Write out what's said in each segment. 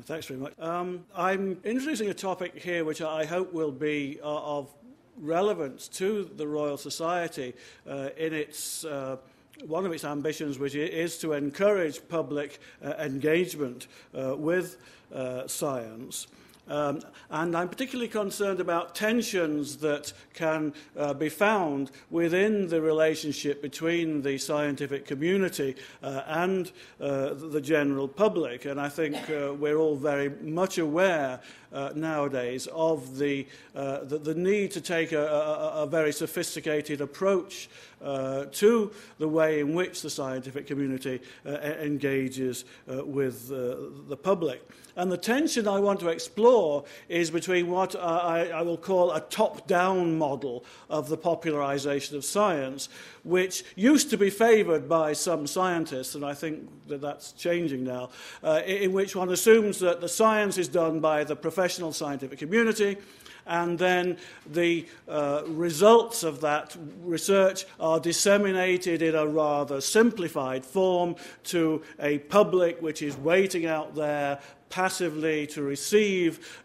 Thanks very much. I'm introducing a topic here which I hope will be of relevance to the Royal Society in its one of its ambitions, which is to encourage public engagement with science. And I'm particularly concerned about tensions that can be found within the relationship between the scientific community and the general public. And I think we're all very much aware nowadays of the need to take a very sophisticated approach to the way in which the scientific community engages with the public. And the tension I want to explore is between what I will call a top-down model of the popularization of science, which used to be favored by some scientists, and I think that that's changing now, in which one assumes that the science is done by the professional scientific community, and then the results of that research are disseminated in a rather simplified form to a public which is waiting out there passively to receive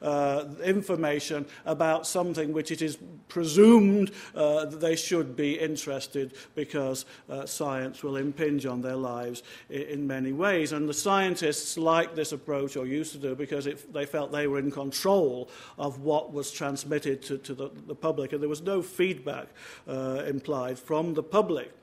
information about something which it is presumed that they should be interested, because science will impinge on their lives in many ways. And the scientists liked this approach, or used to do, because they felt they were in control of what was transmitted to the public, and there was no feedback implied from the public.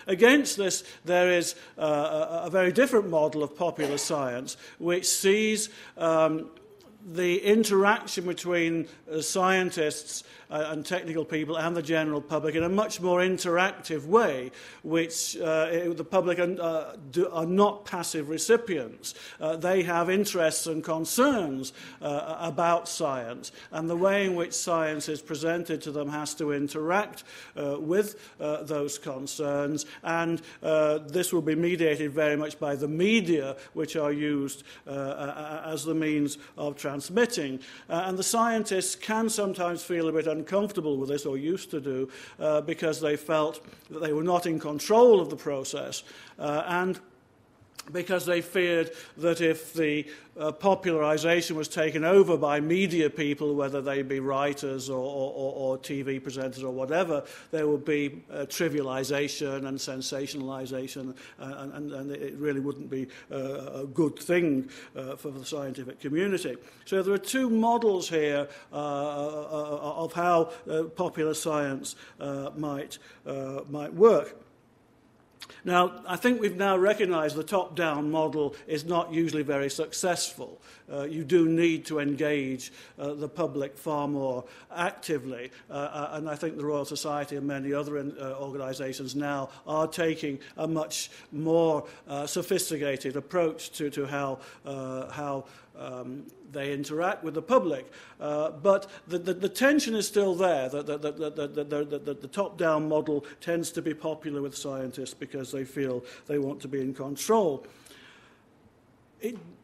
Against this, there is a very different model of popular science, which sees the interaction between scientists and technical people and the general public in a much more interactive way, which the public are not passive recipients. They have interests and concerns about science, and the way in which science is presented to them has to interact with those concerns, and this will be mediated very much by the media, which are used as the means of transmitting. And the scientists can sometimes feel a bit uncomfortable with this, or used to do, because they felt that they were not in control of the process, and because they feared that if the popularization was taken over by media people, whether they be writers or TV presenters or whatever, there would be trivialization and sensationalization, and it really wouldn't be a good thing for the scientific community. So there are two models here of how popular science might work. Now, I think we've now recognized the top-down model is not usually very successful. You do need to engage the public far more actively, and I think the Royal Society and many other organizations now are taking a much more sophisticated approach to how they interact with the public. But the tension is still there. The top-down model tends to be popular with scientists because they feel they want to be in control.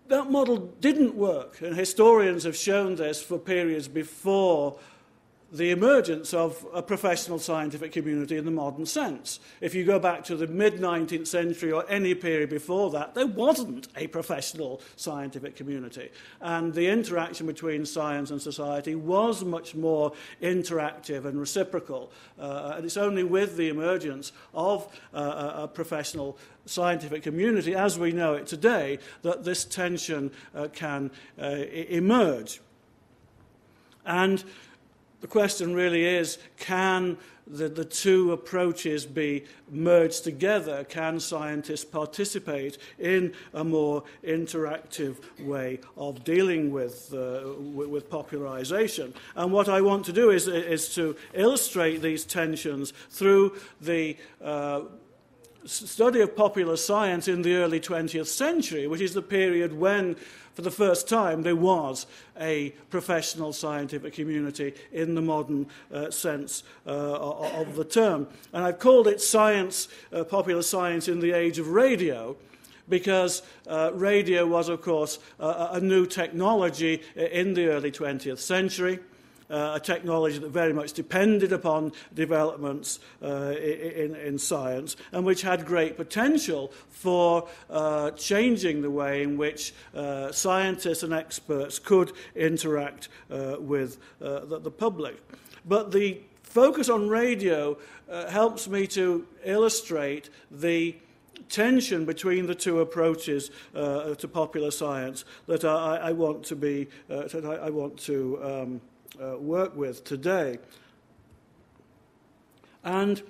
That model didn't work, and historians have shown this for periods before the emergence of a professional scientific community in the modern sense. If you go back to the mid-19th century or any period before that, there wasn't a professional scientific community. And the interaction between science and society was much more interactive and reciprocal. And it's only with the emergence of a professional scientific community, as we know it today, that this tension can emerge. And the question really is, can the two approaches be merged together? Can scientists participate in a more interactive way of dealing with popularization? And what I want to do is to illustrate these tensions through the study of popular science in the early 20th century, which is the period when, for the first time, there was a professional scientific community in the modern sense of the term. And I've called it science, popular science in the age of radio, because radio was, of course, a new technology in the early 20th century. a technology that very much depended upon developments in science, and which had great potential for changing the way in which scientists and experts could interact with the public. But the focus on radio helps me to illustrate the tension between the two approaches to popular science that I want to work with today. And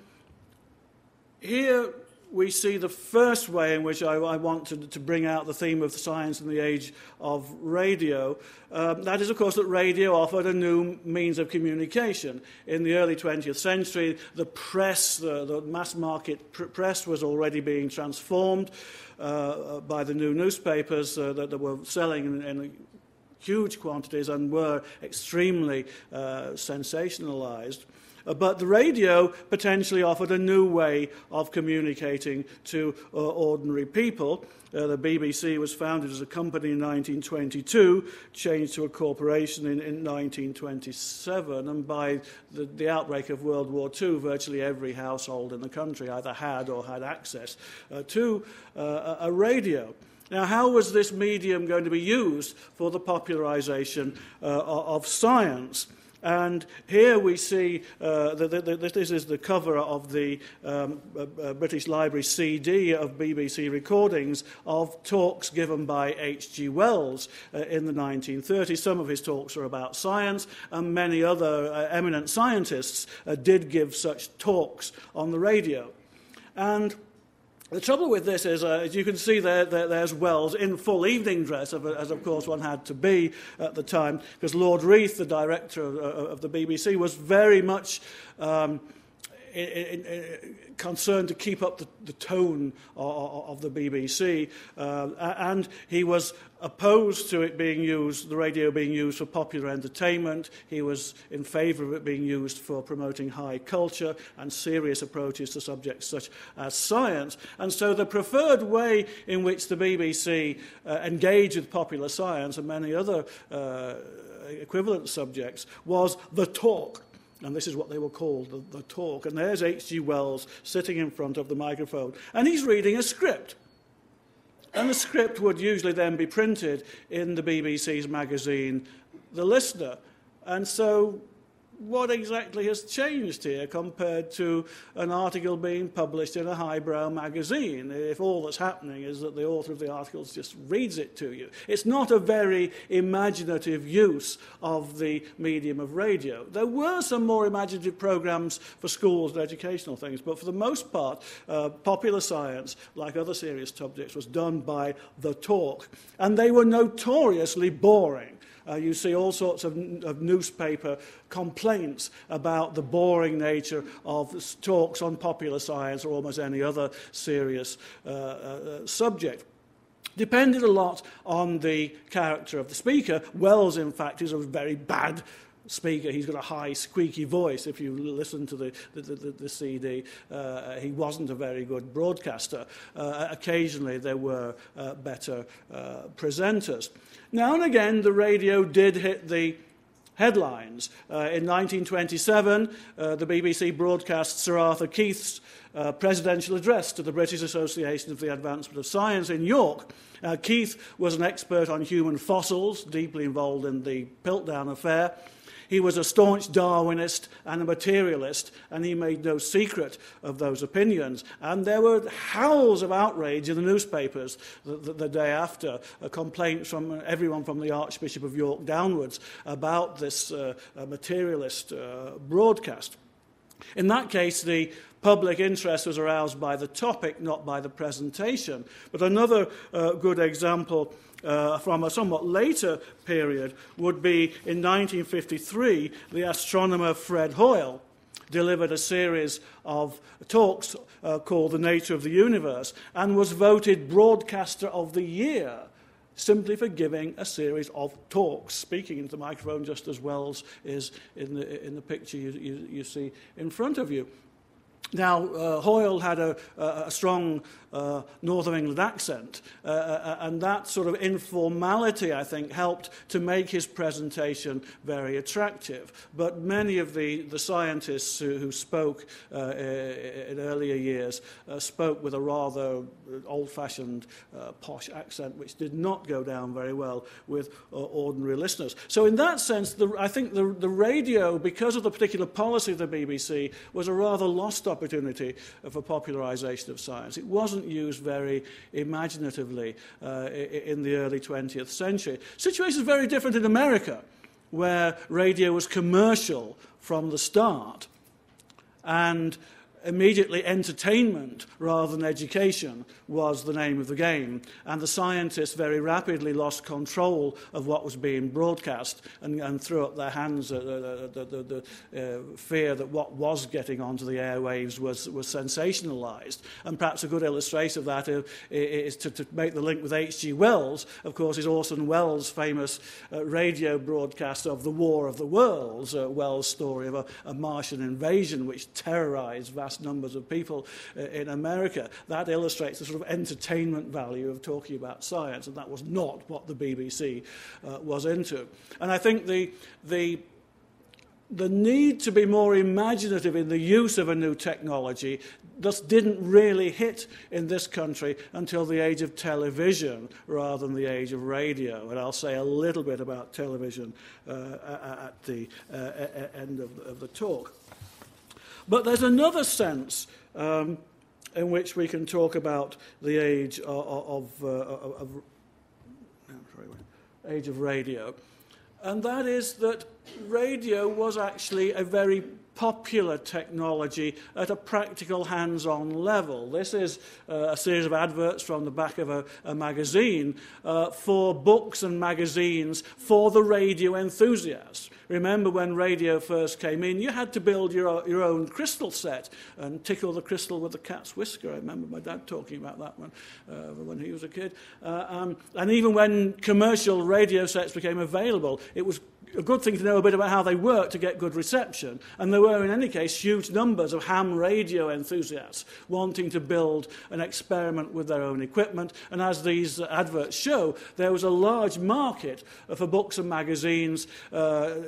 here we see the first way in which I want to bring out the theme of science in the age of radio. That is, of course, that radio offered a new means of communication. In the early 20th century, the press, the mass market press, was already being transformed by the new newspapers that were selling in huge quantities and were extremely sensationalized. But the radio potentially offered a new way of communicating to ordinary people. The BBC was founded as a company in 1922, changed to a corporation in 1927, and by the outbreak of World War II, virtually every household in the country either had or had access to a radio. Now, how was this medium going to be used for the popularization of science? And here we see this is the cover of the British Library CD of BBC recordings of talks given by H.G. Wells in the 1930s. Some of his talks are about science, and many other eminent scientists did give such talks on the radio. And the trouble with this is, as you can see there's Wells in full evening dress, as of course one had to be at the time, because Lord Reith, the director of the BBC, was very much concerned to keep up the tone of the BBC, and he was opposed to it being used, the radio being used for popular entertainment. He was in favour of it being used for promoting high culture and serious approaches to subjects such as science. And so the preferred way in which the BBC engaged with popular science and many other equivalent subjects was the talk. And this is what they were called, the talk. And there's H.G. Wells sitting in front of the microphone. And he's reading a script. And the script would usually then be printed in the BBC's magazine, The Listener. And so what exactly has changed here compared to an article being published in a highbrow magazine, if all that's happening is that the author of the article just reads it to you? It's not a very imaginative use of the medium of radio. There were some more imaginative programs for schools and educational things, but for the most part, popular science, like other serious subjects, was done by the talk, and they were notoriously boring. You see all sorts of newspaper complaints about the boring nature of talks on popular science or almost any other serious subject. Depended a lot on the character of the speaker. Wells, in fact, is a very bad speaker. He's got a high, squeaky voice. If you listen to the CD, he wasn't a very good broadcaster. Occasionally, there were better presenters. Now and again, the radio did hit the headlines. In 1927, the BBC broadcast Sir Arthur Keith's presidential address to the British Association for the Advancement of Science in York. Keith was an expert on human fossils, deeply involved in the Piltdown affair. He was a staunch Darwinist and a materialist, and he made no secret of those opinions. And there were howls of outrage in the newspapers the day after, complaints from everyone from the Archbishop of York downwards about this materialist broadcast. In that case, the public interest was aroused by the topic, not by the presentation. But another good example from a somewhat later period would be in 1953, the astronomer Fred Hoyle delivered a series of talks called The Nature of the Universe and was voted Broadcaster of the Year simply for giving a series of talks, speaking into the microphone just as Wells is in the picture you see in front of you. Now, Hoyle had a strong North of England accent. And that sort of informality, I think, helped to make his presentation very attractive. But many of the scientists who spoke in earlier years spoke with a rather old-fashioned, posh accent, which did not go down very well with ordinary listeners. So in that sense, I think the radio, because of the particular policy of the BBC, was a rather lost opportunity for popularization of science. It wasn't used very imaginatively in the early 20th century. Situation is very different in America, where radio was commercial from the start, and immediately entertainment rather than education was the name of the game. And the scientists very rapidly lost control of what was being broadcast and threw up their hands at the fear that what was getting onto the airwaves was sensationalized. And perhaps a good illustration of that is to make the link with H.G. Wells, of course, is Orson Welles' famous radio broadcast of The War of the Worlds, Wells' story of a Martian invasion which terrorized vast numbers of people in America. That illustrates the sort of entertainment value of talking about science, and that was not what the BBC was into. And I think the need to be more imaginative in the use of a new technology just didn't really hit in this country until the age of television rather than the age of radio. And I'll say a little bit about television at the end of the talk. But there's another sense in which we can talk about the age of radio, and that is that radio was actually a very popular technology at a practical hands-on level. This is a series of adverts from the back of a magazine for books and magazines for the radio enthusiasts. Remember when radio first came in, you had to build your own crystal set and tickle the crystal with the cat's whisker. I remember my dad talking about that when he was a kid. And even when commercial radio sets became available, it was a good thing to know a bit about how they work to get good reception. And there were, in any case, huge numbers of ham radio enthusiasts wanting to build an experiment with their own equipment. And as these adverts show, there was a large market for books and magazines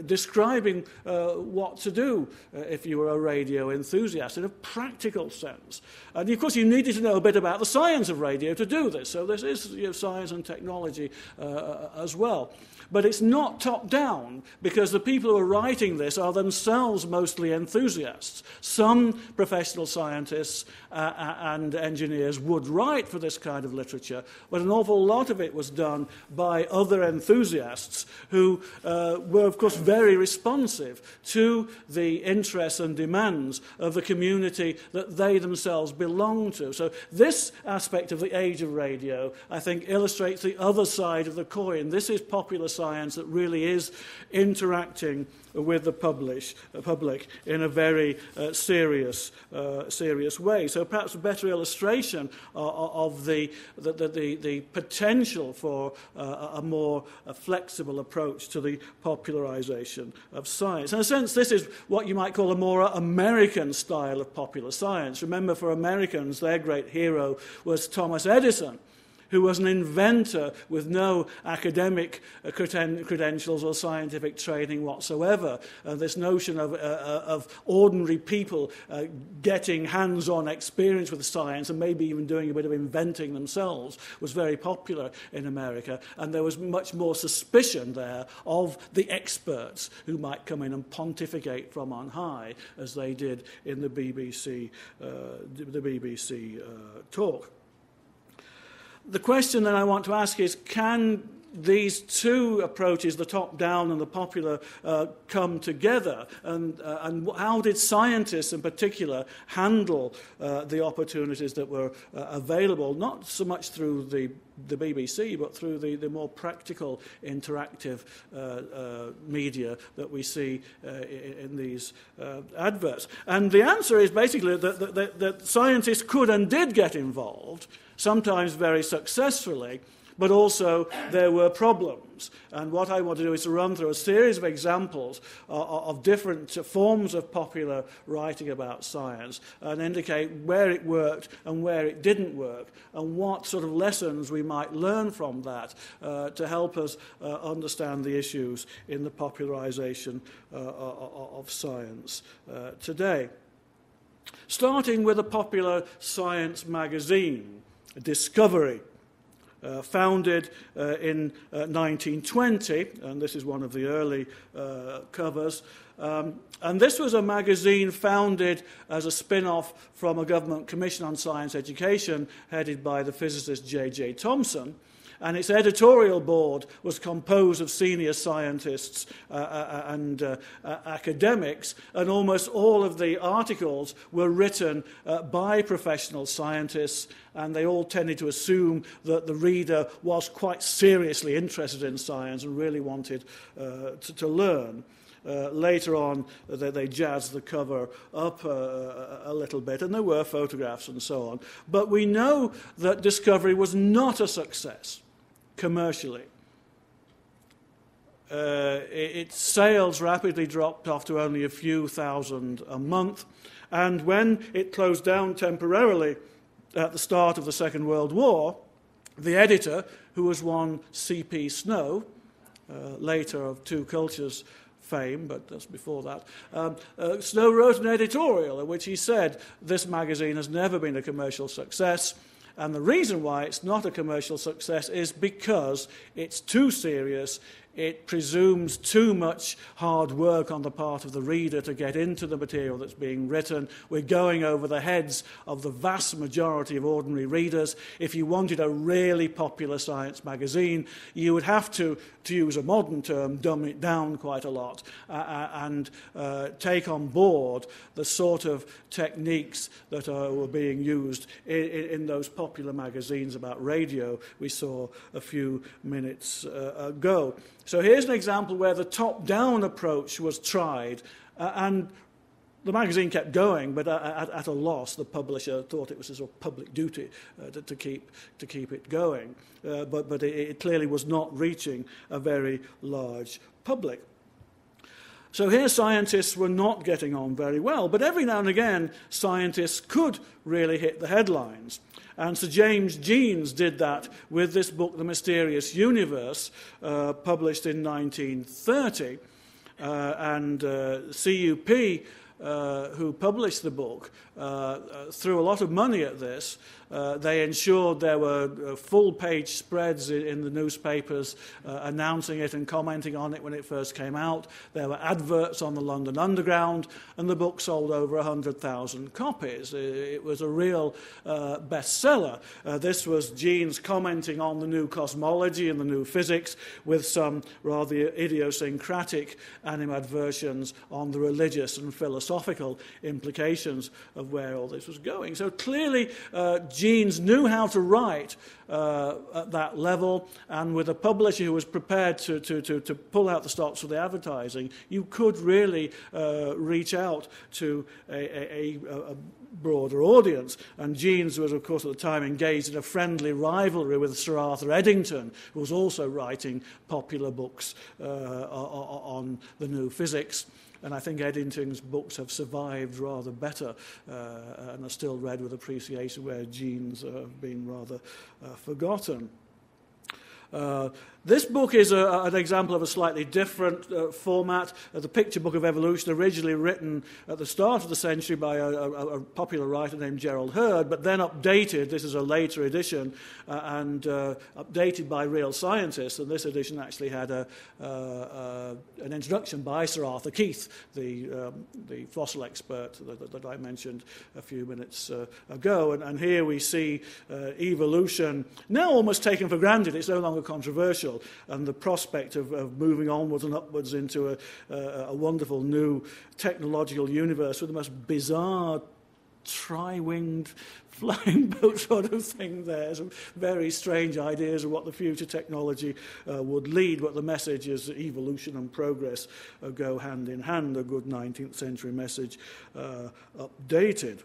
describing what to do if you were a radio enthusiast in a practical sense. And, of course, you needed to know a bit about the science of radio to do this. So this is science and technology as well. But it's not top-down, because the people who are writing this are themselves mostly enthusiasts. Some professional scientists and engineers would write for this kind of literature, but an awful lot of it was done by other enthusiasts who were, of course, very responsive to the interests and demands of the community that they themselves belong to. So this aspect of the age of radio, I think, illustrates the other side of the coin. This is popular science that really is interacting with the public in a very serious way. So perhaps a better illustration of the potential for a more flexible approach to the popularization of science. In a sense, this is what you might call a more American style of popular science. Remember, for Americans, their great hero was Thomas Edison, who was an inventor with no academic credentials or scientific training whatsoever. This notion of ordinary people getting hands-on experience with science and maybe even doing a bit of inventing themselves was very popular in America, and there was much more suspicion there of the experts who might come in and pontificate from on high, as they did in the BBC talk. The question that I want to ask is, can these two approaches, the top-down and the popular, come together? And how did scientists in particular handle the opportunities that were available, not so much through the BBC, but through the more practical, interactive media that we see in these adverts? And the answer is basically that scientists could and did get involved, sometimes very successfully, but also there were problems. And what I want to do is to run through a series of examples of different forms of popular writing about science and indicate where it worked and where it didn't work and what sort of lessons we might learn from that to help us understand the issues in the popularization of science today. Starting with a popular science magazine, Discovery, founded in 1920, and this is one of the early covers. And this was a magazine founded as a spin-off from a government commission on science education headed by the physicist J.J. Thomson. And its editorial board was composed of senior scientists and academics, and almost all of the articles were written by professional scientists, and they all tended to assume that the reader was quite seriously interested in science and really wanted to learn. Later on, they jazzed the cover up a little bit, and there were photographs and so on. But we know that Discovery was not a success commercially. Its sales rapidly dropped off to only a few thousand a month, and when it closed down temporarily at the start of the Second World War, the editor, who was one C.P. Snow, later of Two Cultures fame, but that's before that, Snow wrote an editorial in which he said, "This magazine has never been a commercial success, and the reason why it's not a commercial success is because it's too serious. It presumes too much hard work on the part of the reader to get into the material that's being written. We're going over the heads of the vast majority of ordinary readers. If you wanted a really popular science magazine, you would have to use a modern term, dumb it down quite a lot and take on board the sort of techniques that were being used in those popular magazines about radio we saw a few minutes ago." So here's an example where the top-down approach was tried, and the magazine kept going, but at a loss. The publisher thought it was a sort of public duty to keep it going, but it clearly was not reaching a very large public. So here scientists were not getting on very well, but every now and again scientists could really hit the headlines. And Sir James Jeans did that with this book, The Mysterious Universe, published in 1930. And CUP, who published the book, threw a lot of money at this. They ensured there were full-page spreads in the newspapers announcing it and commenting on it when it first came out. There were adverts on the London Underground, and the book sold over 100,000 copies. It was a real bestseller. This was Jeans commenting on the new cosmology and the new physics with some rather idiosyncratic animadversions on the religious and philosophical implications of where all this was going. So clearly, Jeans knew how to write at that level, and with a publisher who was prepared to pull out the stops for the advertising, you could really reach out to a broader audience. And Jeans was, of course, at the time engaged in a friendly rivalry with Sir Arthur Eddington, who was also writing popular books on the new physics. And I think Eddington's books have survived rather better and are still read with appreciation, where Jeans have been rather forgotten. This book is an example of a slightly different format. The Picture Book of Evolution, originally written at the start of the century by a popular writer named Gerald Hurd, but then updated. This is a later edition, and updated by real scientists. And this edition actually had an introduction by Sir Arthur Keith, the fossil expert that I mentioned a few minutes ago. And here we see evolution now almost taken for granted. It's no longer controversial, and the prospect of moving onwards and upwards into a wonderful new technological universe with the most bizarre tri-winged flying boat sort of thing there. Some very strange ideas of what the future technology would lead, but the message is that evolution and progress go hand in hand, a good 19th century message updated.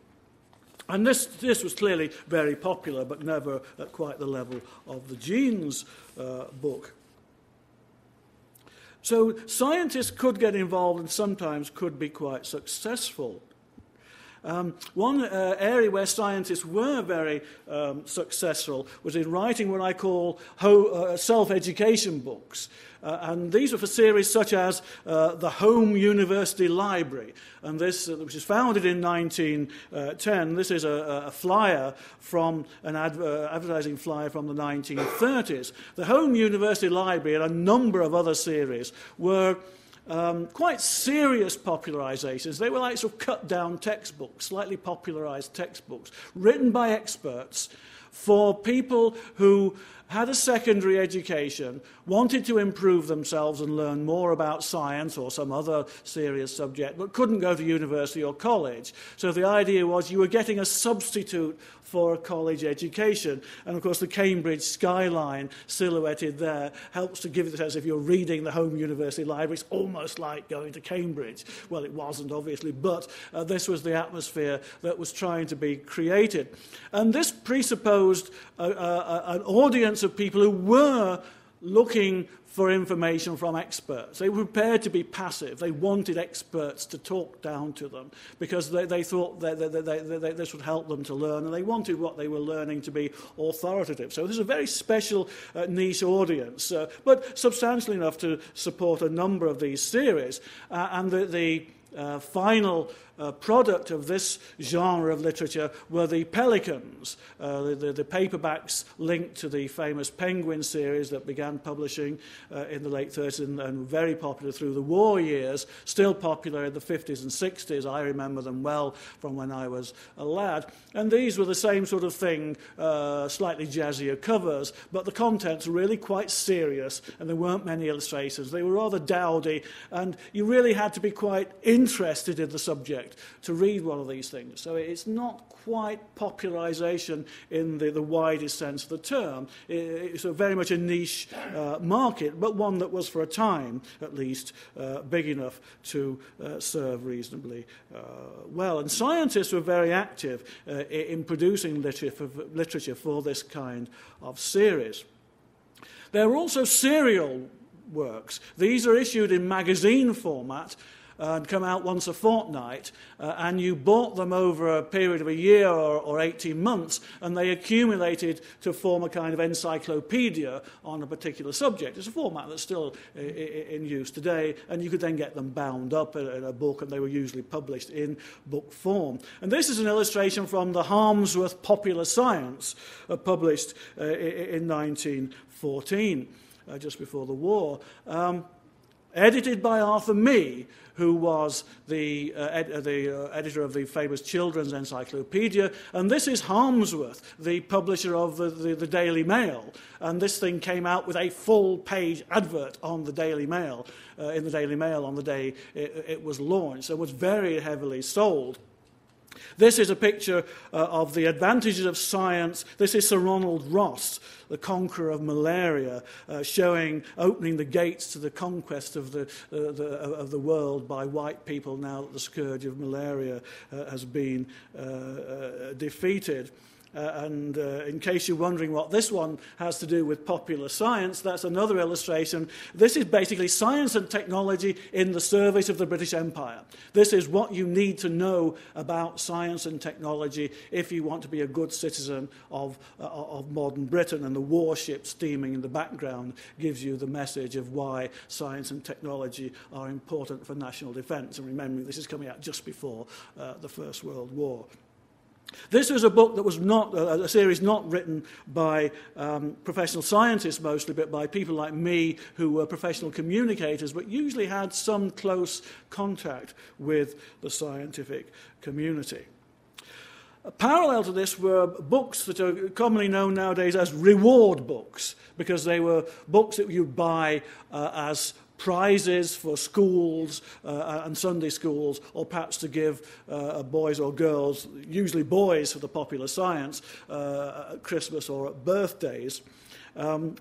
And this was clearly very popular, but never at quite the level of the genes book. So scientists could get involved and sometimes could be quite successful. One area where scientists were very successful was in writing what I call self-education books. And these were for series such as the Home University Library. And this, which was founded in 1910, this is a flyer from an advertising flyer from the 1930s. The Home University Library and a number of other series were quite serious popularizations. They were like sort of cut-down textbooks, slightly popularized textbooks, written by experts for people who had a secondary education, wanted to improve themselves and learn more about science or some other serious subject, but couldn't go to university or college. So the idea was you were getting a substitute for a college education. And of course the Cambridge skyline silhouetted there helps to give it a sense if you're reading the Home University Library, it's almost like going to Cambridge. Well, it wasn't, obviously, but this was the atmosphere that was trying to be created. And this presupposed an audience of people who were looking for information from experts. They were prepared to be passive. They wanted experts to talk down to them because they thought that this would help them to learn, and they wanted what they were learning to be authoritative. So this is a very special niche audience, but substantial enough to support a number of these series. And the final product of this genre of literature were the Pelicans, the paperbacks linked to the famous Penguin series that began publishing in the late 30s and very popular through the war years, still popular in the 50s and 60s. I remember them well from when I was a lad. And these were the same sort of thing, slightly jazzier covers, but the contents were really quite serious, and there weren't many illustrations. They were rather dowdy, and you really had to be quite interested in the subject to read one of these things. So it's not quite popularization in the widest sense of the term. It's very much a niche market, but one that was for a time, at least, big enough to serve reasonably well. And scientists were very active in producing literature for this kind of series. There were also serial works. These are issued in magazine format and come out once a fortnight, and you bought them over a period of a year or 18 months, and they accumulated to form a kind of encyclopedia on a particular subject. It's a format that's still in use today, and you could then get them bound up in a book, and they were usually published in book form. And this is an illustration from the Harmsworth Popular Science, published in 1914, just before the war. Edited by Arthur Mee, who was the editor of the famous children's encyclopedia. And this is Harmsworth, the publisher of the Daily Mail. And this thing came out with a full-page advert on the Daily Mail, in the Daily Mail on the day it was launched. So it was very heavily sold. This is a picture of the advantages of science. This is Sir Ronald Ross, the conqueror of malaria, opening the gates to the conquest of the world by white people now that the scourge of malaria has been defeated. And in case you're wondering what this one has to do with popular science, that's another illustration. This is basically science and technology in the service of the British Empire. This is what you need to know about science and technology if you want to be a good citizen of modern Britain. And the warship steaming in the background gives you the message of why science and technology are important for national defence. And remembering this is coming out just before the First World War. This was a book that was not a series not written by professional scientists mostly, but by people like me who were professional communicators, but usually had some close contact with the scientific community. Parallel to this were books that are commonly known nowadays as reward books, because they were books that you'd buy as prizes for schools and Sunday schools, or perhaps to give boys or girls, usually boys for the popular science, at Christmas or at birthdays.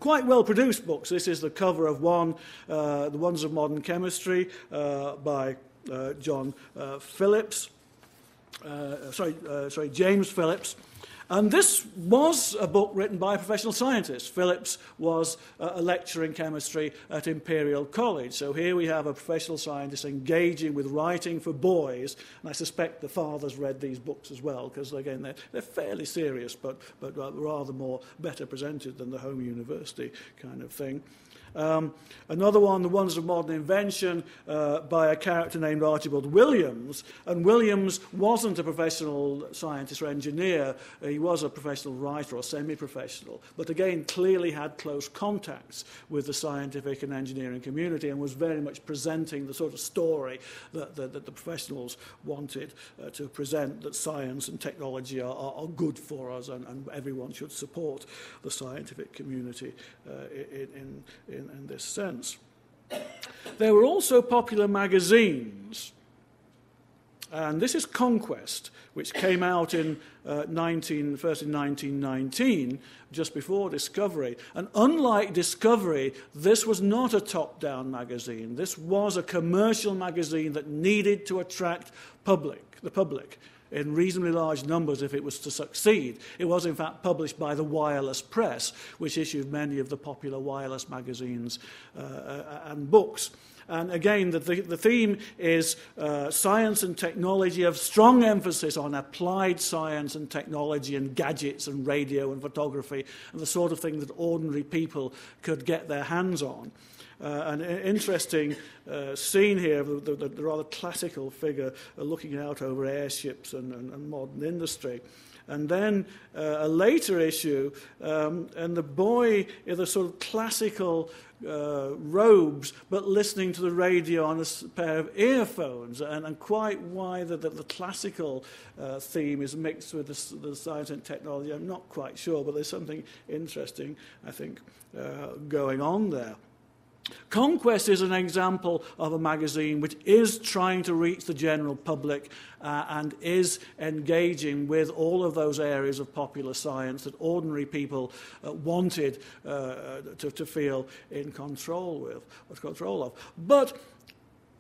Quite well-produced books. This is the cover of one, The Wonders of Modern Chemistry, by John Phillips. James Phillips. And this was a book written by a professional scientist. Phillips was a lecturer in chemistry at Imperial College. So here we have a professional scientist engaging with writing for boys. And I suspect the fathers read these books as well, because, again, they're fairly serious, but rather better presented than the home university kind of thing. Another one, The Wonders of Modern Invention, by a character named Archibald Williams. And Williams wasn't a professional scientist or engineer. He was a professional writer or semi-professional, but again clearly had close contacts with the scientific and engineering community and was very much presenting the sort of story that the professionals wanted to present, that science and technology are good for us, and everyone should support the scientific community in this sense. There were also popular magazines, and this is Conquest, which came out first in 1919, just before Discovery. And unlike Discovery, this was not a top-down magazine. This was a commercial magazine that needed to attract the public in reasonably large numbers if it was to succeed. It was, in fact, published by the Wireless Press, which issued many of the popular wireless magazines and books. And again, the theme is science and technology, of strong emphasis on applied science and technology and gadgets and radio and photography and the sort of thing that ordinary people could get their hands on. An interesting scene here of the rather classical figure looking out over airships and modern industry. And then a later issue, and the boy in the sort of classical robes, but listening to the radio on a pair of earphones, and quite why the classical theme is mixed with the science and technology, I'm not quite sure, but there's something interesting, I think, going on there. Conquest is an example of a magazine which is trying to reach the general public and is engaging with all of those areas of popular science that ordinary people wanted to feel in control of. But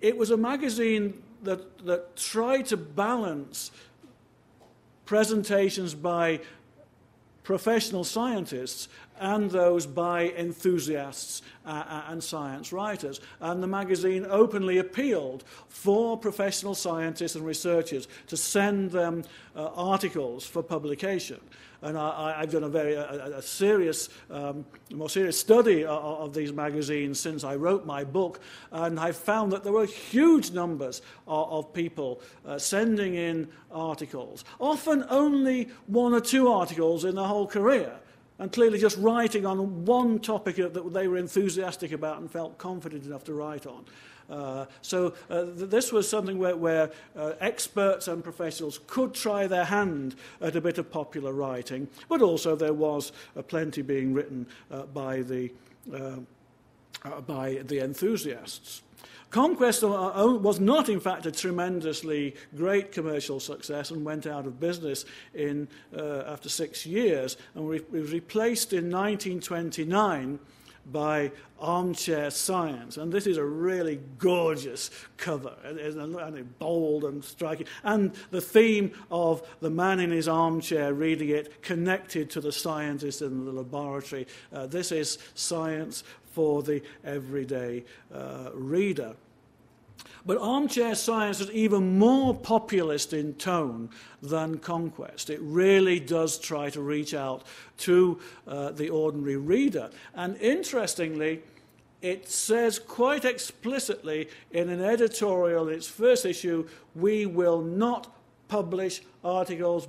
it was a magazine that tried to balance presentations by professional scientists and those by enthusiasts and science writers. And the magazine openly appealed for professional scientists and researchers to send them articles for publication. And I've done a more serious study of these magazines since I wrote my book, and I found that there were huge numbers of people sending in articles, often only one or two articles in the whole career, and clearly just writing on one topic that they were enthusiastic about and felt confident enough to write on. So this was something where experts and professionals could try their hand at a bit of popular writing, but also there was plenty being written by the enthusiasts. Conquest was not, in fact, a tremendously great commercial success and went out of business after 6 years, and was replaced in 1929 by Armchair Science. And this is a really gorgeous cover, and bold and striking. And the theme of the man in his armchair reading it connected to the scientist in the laboratory. This is science for the everyday reader. But Armchair Science is even more populist in tone than Conquest. It really does try to reach out to the ordinary reader. And interestingly, it says quite explicitly in an editorial in its first issue, we will not publish articles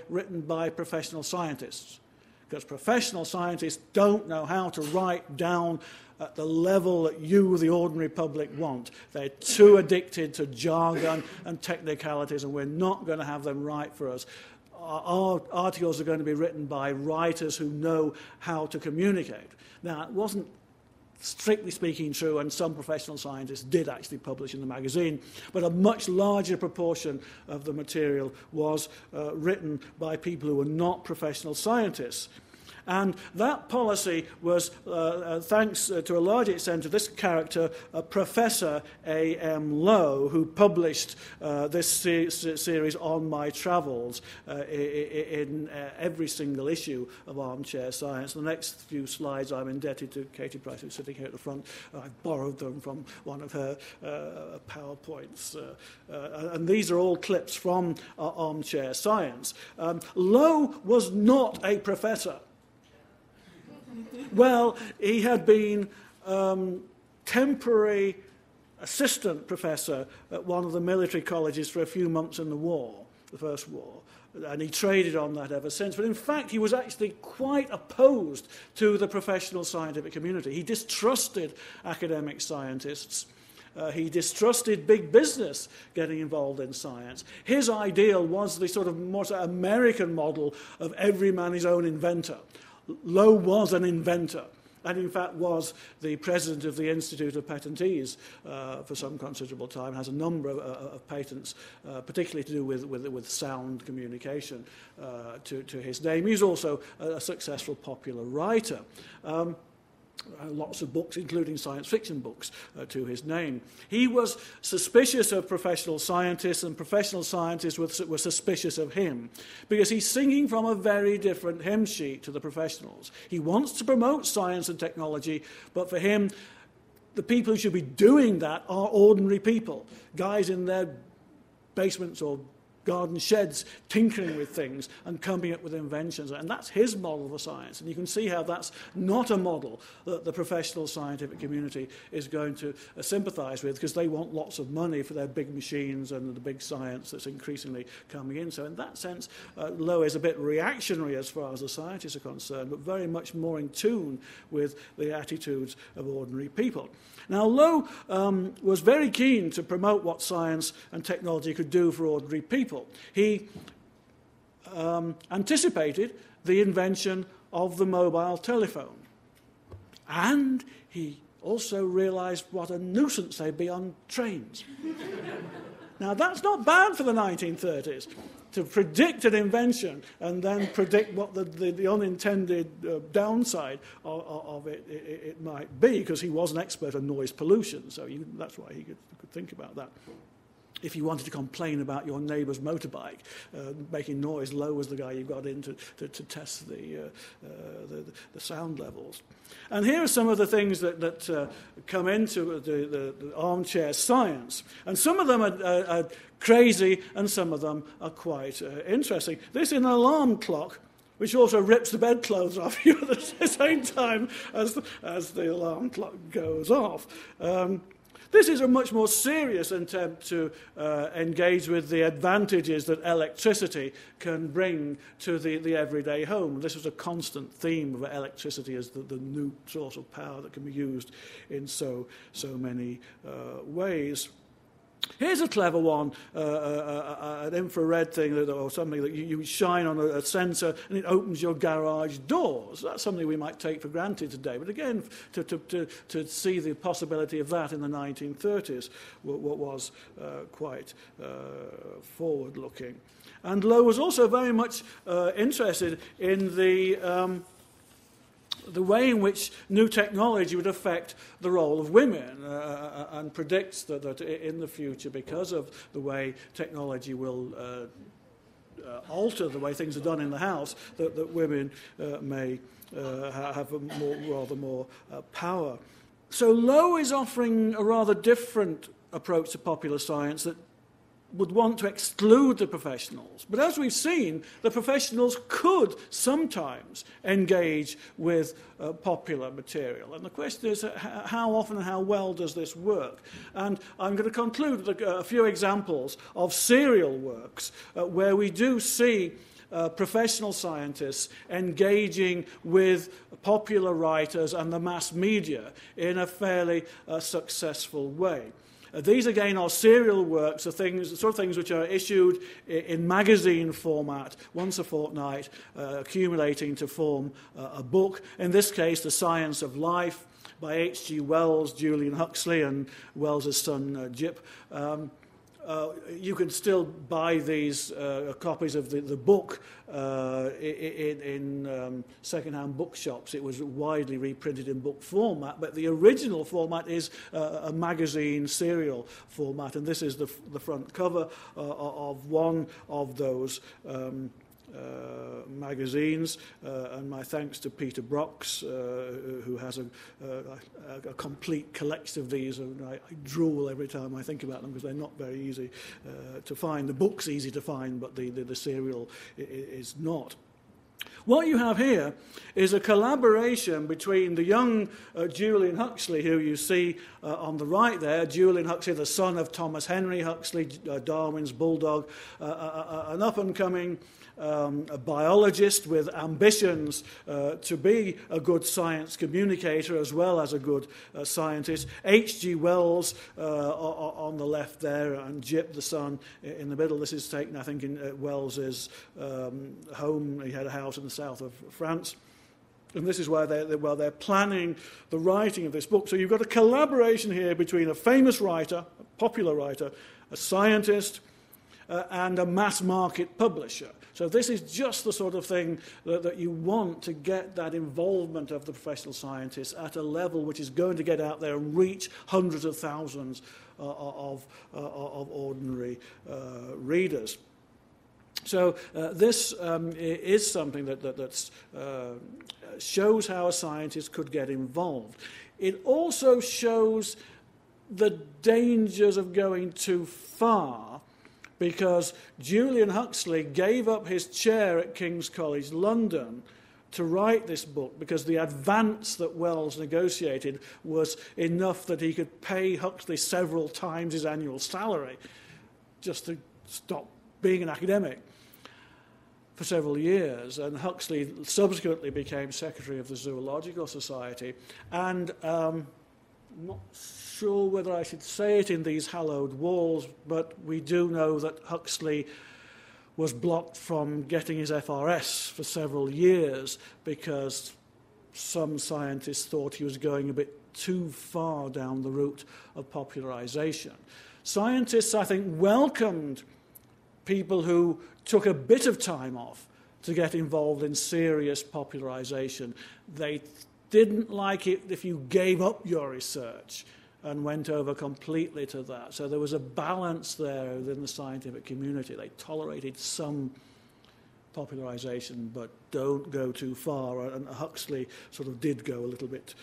written by professional scientists, because professional scientists don't know how to write down at the level that you, the ordinary public, want. They're too addicted to jargon and technicalities, and we're not going to have them write for us. Our articles are going to be written by writers who know how to communicate. Now, it wasn't strictly speaking true, and some professional scientists did actually publish in the magazine, but a much larger proportion of the material was written by people who were not professional scientists. And that policy was thanks to a large extent to this character, Professor A.M. Lowe, who published this series on my travels in every single issue of Armchair Science. The next few slides I'm indebted to Katie Price, who's sitting here at the front. I borrowed them from one of her PowerPoints. And these are all clips from Armchair Science. Lowe was not a professor. Well, he had been temporary assistant professor at one of the military colleges for a few months in the war, the First War. And he traded on that ever since. But in fact, he was actually quite opposed to the professional scientific community. He distrusted academic scientists. He distrusted big business getting involved in science. His ideal was the sort of more American model of every man his own inventor. Lowe was an inventor, and in fact was the president of the Institute of Patentees for some considerable time, has a number of patents, particularly to do with sound communication to his name. He's also a successful popular writer. Lots of books, including science fiction books, to his name. He was suspicious of professional scientists, and professional scientists were suspicious of him, because he's singing from a very different hymn sheet to the professionals. He wants to promote science and technology, but for him, the people who should be doing that are ordinary people, guys in their basements or garden sheds tinkering with things and coming up with inventions. And that's his model for science. And you can see how that's not a model that the professional scientific community is going to sympathize with, because they want lots of money for their big machines and the big science that's increasingly coming in. So in that sense, Lowe is a bit reactionary as far as the scientists are concerned, but very much more in tune with the attitudes of ordinary people. Now, Lowe was very keen to promote what science and technology could do for ordinary people. He anticipated the invention of the mobile telephone. And he also realized what a nuisance they'd be on trains. Now, that's not bad for the 1930s. To predict an invention and then predict what the unintended downside of it might be, because he was an expert on noise pollution, so that's why he could think about that. If you wanted to complain about your neighbour's motorbike making noise, Lowe was the guy you got in to test the sound levels. And here are some of the things that come into the Armchair Science. And some of them are crazy, and some of them are quite interesting. This is an alarm clock, which also rips the bedclothes off you at the same time as the alarm clock goes off. This is a much more serious attempt to engage with the advantages that electricity can bring to the everyday home. This was a constant theme of electricity as the new source of power that can be used in so many ways. Here's a clever one, an infrared thing or something that you shine on a sensor and it opens your garage doors. That's something we might take for granted today. But again, to see the possibility of that in the 1930s was quite forward-looking. And Lowe was also very much interested in the way in which new technology would affect the role of women, and predicts that in the future, because of the way technology will alter the way things are done in the house, that women may have rather more power. So Lowe is offering a rather different approach to popular science that would want to exclude the professionals. But as we've seen, the professionals could sometimes engage with popular material. And the question is, how often and how well does this work? And I'm going to conclude with a few examples of serial works where we do see professional scientists engaging with popular writers and the mass media in a fairly successful way. These, again, are serial works, the sort of things which are issued in magazine format once a fortnight, accumulating to form a book. In this case, The Science of Life by H.G. Wells, Julian Huxley, and Wells's son, Gyp. you can still buy these copies of the book in second-hand bookshops. It was widely reprinted in book format, but the original format is a magazine serial format, and this is the front cover of one of those magazines, and my thanks to Peter Brox, who has a complete collection of these, and I drool every time I think about them because they're not very easy to find. The book's easy to find, but the serial is not. What you have here is a collaboration between the young Julian Huxley, who you see on the right there, Julian Huxley, the son of Thomas Henry Huxley, Darwin's bulldog, an up-and-coming a biologist with ambitions to be a good science communicator as well as a good scientist. H.G. Wells on the left there, and Gyp, the son, in the middle. This is taken, I think, in Wells's home. He had a house in the south of France. And this is where they're planning the writing of this book. So you've got a collaboration here between a famous writer, a popular writer, a scientist, and a mass-market publisher. So this is just the sort of thing that you want to get that involvement of the professional scientists at a level which is going to get out there and reach hundreds of thousands of ordinary readers. So this is something that shows how a scientist could get involved. It also shows the dangers of going too far, because Julian Huxley gave up his chair at King's College London to write this book because the advance that Wells negotiated was enough that he could pay Huxley several times his annual salary just to stop being an academic for several years. And Huxley subsequently became secretary of the Zoological Society. And I'm not sure whether I should say it in these hallowed walls, but we do know that Huxley was blocked from getting his FRS for several years because some scientists thought he was going a bit too far down the route of popularization. Scientists, I think, welcomed people who took a bit of time off to get involved in serious popularization. They didn't like it if you gave up your research and went over completely to that. So there was a balance there within the scientific community. They tolerated some popularization, but don't go too far. And Huxley sort of did go a little bit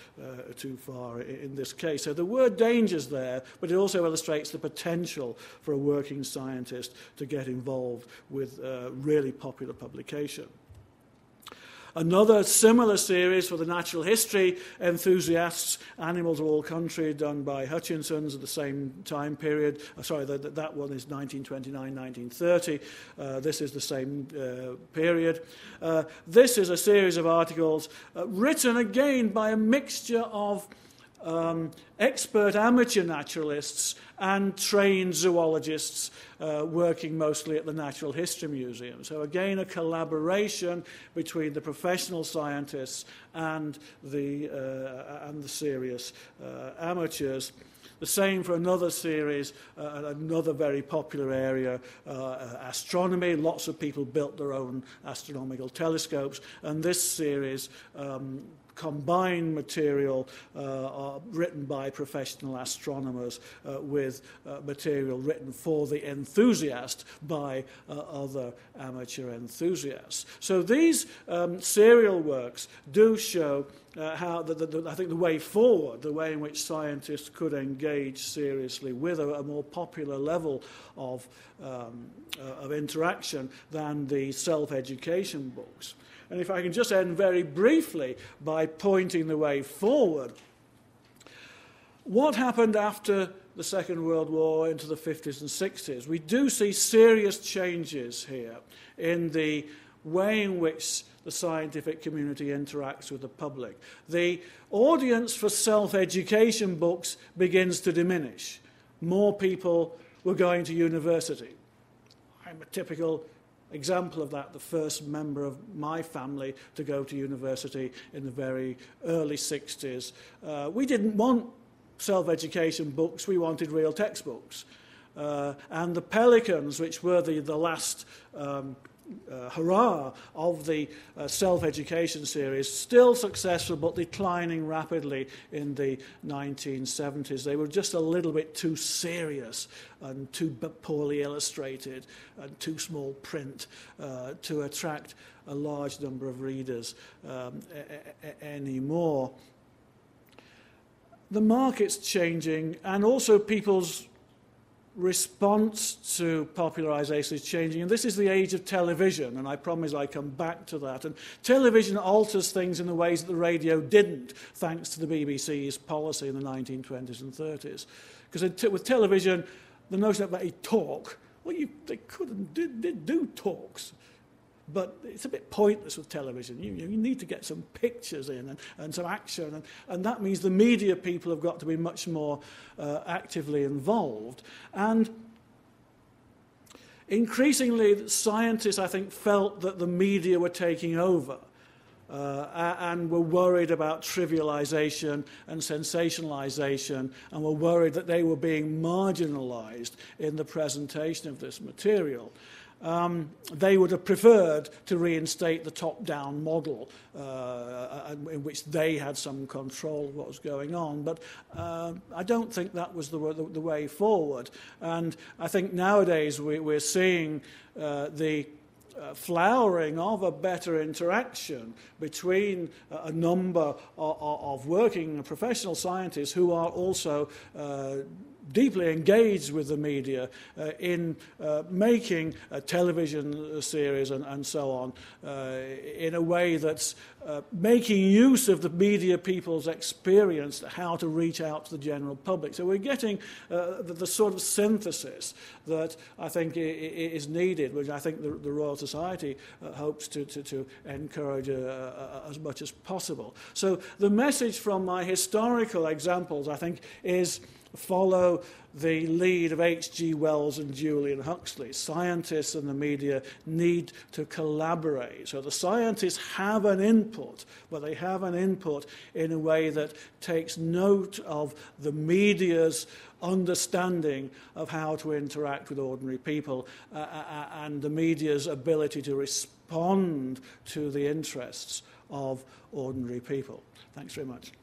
too far in this case. So there were dangers there, but it also illustrates the potential for a working scientist to get involved with really popular publication. Another similar series for the natural history enthusiasts, Animals of All Country, done by Hutchinson's at the same time period. That one is 1929-1930. This is the same period. This is a series of articles written again by a mixture of expert amateur naturalists and trained zoologists working mostly at the Natural History Museum. So again, a collaboration between the professional scientists and the serious amateurs. The same for another series, another very popular area, astronomy. Lots of people built their own astronomical telescopes, and this series combined material written by professional astronomers with material written for the enthusiast by other amateur enthusiasts. So these serial works do show how I think the way forward, the way in which scientists could engage seriously with a more popular level of interaction than the self-education books. And if I can just end very briefly by pointing the way forward, what happened after the Second World War into the 50s and 60s? We do see serious changes here in the way in which the scientific community interacts with the public. The audience for self-education books begins to diminish. More people were going to university. I'm a typical example of that, the first member of my family to go to university in the very early 60s. We didn't want self-education books, we wanted real textbooks. and the Pelicans, which were the last hurrah of the self-education series, still successful but declining rapidly in the 1970s. They were just a little bit too serious and too poorly illustrated and too small print to attract a large number of readers anymore. The market's changing, and also people's response to popularization is changing, and this is the age of television, and I promise I come back to that. And television alters things in the ways that the radio didn't, thanks to the BBC's policy in the 1920s and 30s. Because with television, the notion that they talk, well, they could and did do talks, but it's a bit pointless with television. You need to get some pictures in and some action, and that means the media people have got to be much more actively involved. And increasingly, scientists, I think, felt that the media were taking over and were worried about trivialization and sensationalization, and were worried that they were being marginalized in the presentation of this material. They would have preferred to reinstate the top-down model in which they had some control of what was going on. But I don't think that was the way forward. And I think nowadays we're seeing the flowering of a better interaction between a number of working professional scientists who are also deeply engaged with the media in making a television series and so on in a way that's making use of the media people's experience how to reach out to the general public. So we're getting the sort of synthesis that I think is needed, which I think the Royal Society hopes to encourage as much as possible. So the message from my historical examples, I think, is follow the lead of H.G. Wells and Julian Huxley. Scientists and the media need to collaborate. So the scientists have an input, but they have an input in a way that takes note of the media's understanding of how to interact with ordinary people and the media's ability to respond to the interests of ordinary people. Thanks very much.